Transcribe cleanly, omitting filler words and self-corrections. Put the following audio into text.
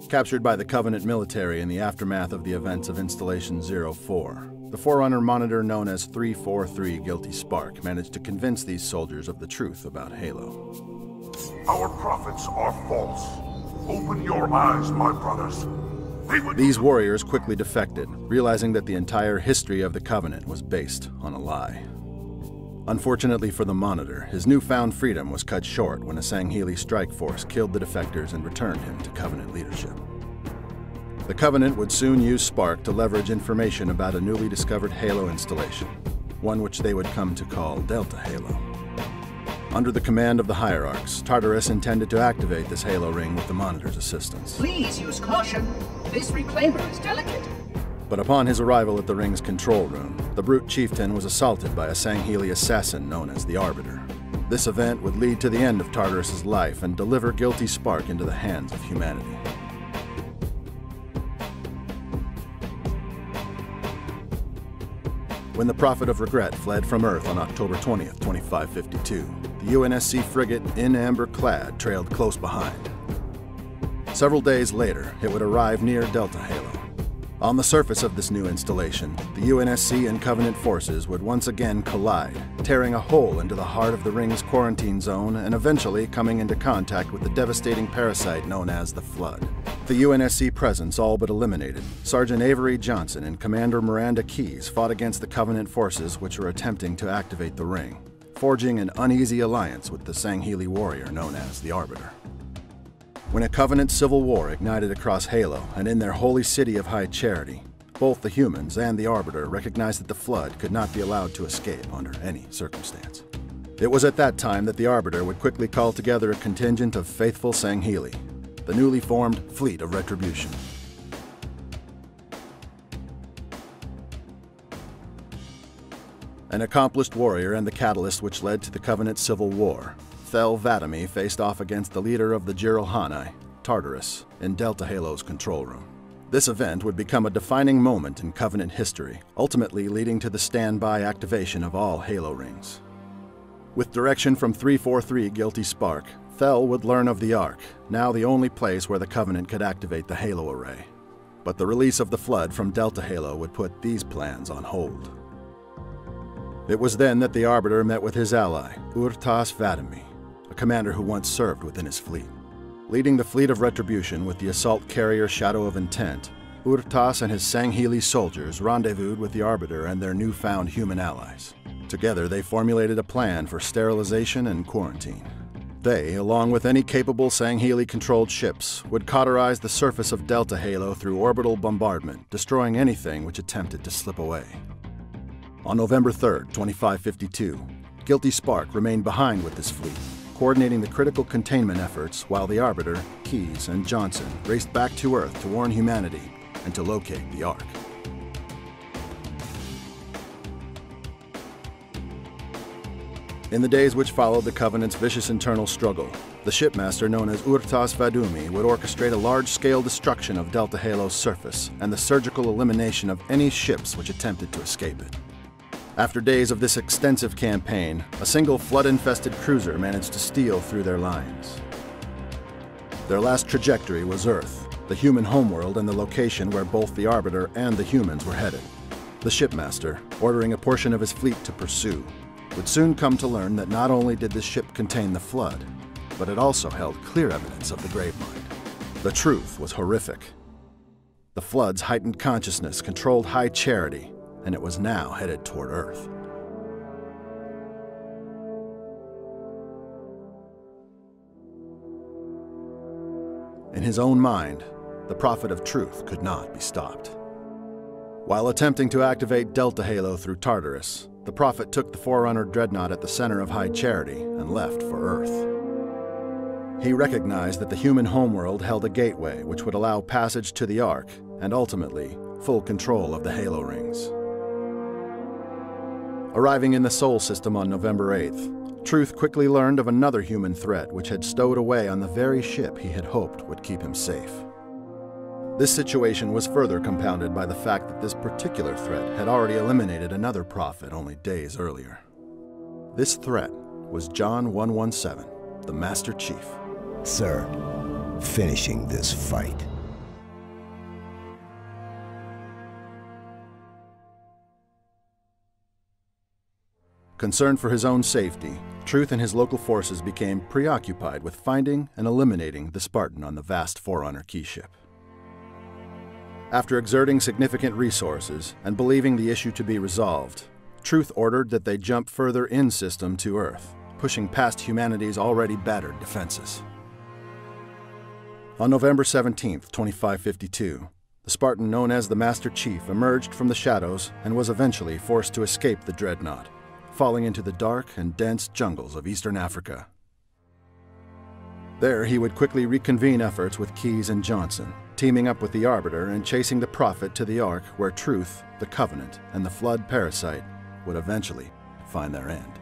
Captured by the Covenant military in the aftermath of the events of Installation 04, the Forerunner monitor known as 343 Guilty Spark managed to convince these soldiers of the truth about Halo. Our prophets are false. Open your eyes, my brothers. These warriors quickly defected, realizing that the entire history of the Covenant was based on a lie. Unfortunately for the Monitor, his newfound freedom was cut short when a Sangheili strike force killed the defectors and returned him to Covenant leadership. The Covenant would soon use Spark to leverage information about a newly discovered Halo installation, one which they would come to call Delta Halo. Under the command of the Hierarchs, Tartarus intended to activate this Halo ring with the Monitor's assistance. Please use caution. This reclaimer is delicate. But upon his arrival at the ring's control room, the brute chieftain was assaulted by a Sangheili assassin known as the Arbiter. This event would lead to the end of Tartarus's life and deliver Guilty Spark into the hands of humanity. When the Prophet of Regret fled from Earth on October 20th, 2552, the UNSC frigate In Amber Clad trailed close behind. Several days later, it would arrive near Delta Halo. On the surface of this new installation, the UNSC and Covenant forces would once again collide, tearing a hole into the heart of the ring's quarantine zone and eventually coming into contact with the devastating parasite known as the Flood. The UNSC presence all but eliminated, Sergeant Avery Johnson and Commander Miranda Keyes fought against the Covenant forces which were attempting to activate the ring, forging an uneasy alliance with the Sangheili warrior known as the Arbiter. When a Covenant civil war ignited across Halo and in their holy city of High Charity, both the humans and the Arbiter recognized that the Flood could not be allowed to escape under any circumstance. It was at that time that the Arbiter would quickly call together a contingent of faithful Sangheili, the newly formed Fleet of Retribution. An accomplished warrior and the catalyst which led to the Covenant civil war, Thel 'Vadami faced off against the leader of the Jiralhanae, Tartarus, in Delta Halo's control room. This event would become a defining moment in Covenant history, ultimately leading to the standby activation of all Halo rings. With direction from 343 Guilty Spark, Thel would learn of the Ark, now the only place where the Covenant could activate the Halo array. But the release of the Flood from Delta Halo would put these plans on hold. It was then that the Arbiter met with his ally, Urtas 'Vadami, a commander who once served within his fleet. Leading the Fleet of Retribution with the assault carrier Shadow of Intent, Urtas and his Sangheili soldiers rendezvoused with the Arbiter and their newfound human allies. Together they formulated a plan for sterilization and quarantine. They, along with any capable Sangheili-controlled ships, would cauterize the surface of Delta Halo through orbital bombardment, destroying anything which attempted to slip away. On November 3rd, 2552, Guilty Spark remained behind with this fleet, coordinating the critical containment efforts while the Arbiter, Keyes, and Johnson raced back to Earth to warn humanity and to locate the Ark. In the days which followed the Covenant's vicious internal struggle, the shipmaster known as Urtas 'Vadami would orchestrate a large-scale destruction of Delta Halo's surface and the surgical elimination of any ships which attempted to escape it. After days of this extensive campaign, a single flood-infested cruiser managed to steal through their lines. Their last trajectory was Earth, the human homeworld and the location where both the Arbiter and the humans were headed. The shipmaster, ordering a portion of his fleet to pursue, would soon come to learn that not only did this ship contain the Flood, but it also held clear evidence of the Gravemind. The truth was horrific. The Flood's heightened consciousness controlled High Charity, and it was now headed toward Earth. In his own mind, the Prophet of Truth could not be stopped. While attempting to activate Delta Halo through Tartarus, the Prophet took the Forerunner dreadnought at the center of High Charity and left for Earth. He recognized that the human homeworld held a gateway which would allow passage to the Ark and ultimately full control of the Halo rings. Arriving in the Sol system on November 8th, Truth quickly learned of another human threat which had stowed away on the very ship he had hoped would keep him safe. This situation was further compounded by the fact that this particular threat had already eliminated another prophet only days earlier. This threat was John 117, the Master Chief. Sir, finishing this fight. Concerned for his own safety, Truth and his local forces became preoccupied with finding and eliminating the Spartan on the vast Forerunner keyship. After exerting significant resources and believing the issue to be resolved, Truth ordered that they jump further in-system to Earth, pushing past humanity's already battered defenses. On November 17, 2552, the Spartan known as the Master Chief emerged from the shadows and was eventually forced to escape the dreadnought, falling into the dark and dense jungles of Eastern Africa. There, he would quickly reconvene efforts with Keyes and Johnson, teaming up with the Arbiter and chasing the Prophet to the Ark where Truth, the Covenant, and the Flood Parasite would eventually find their end.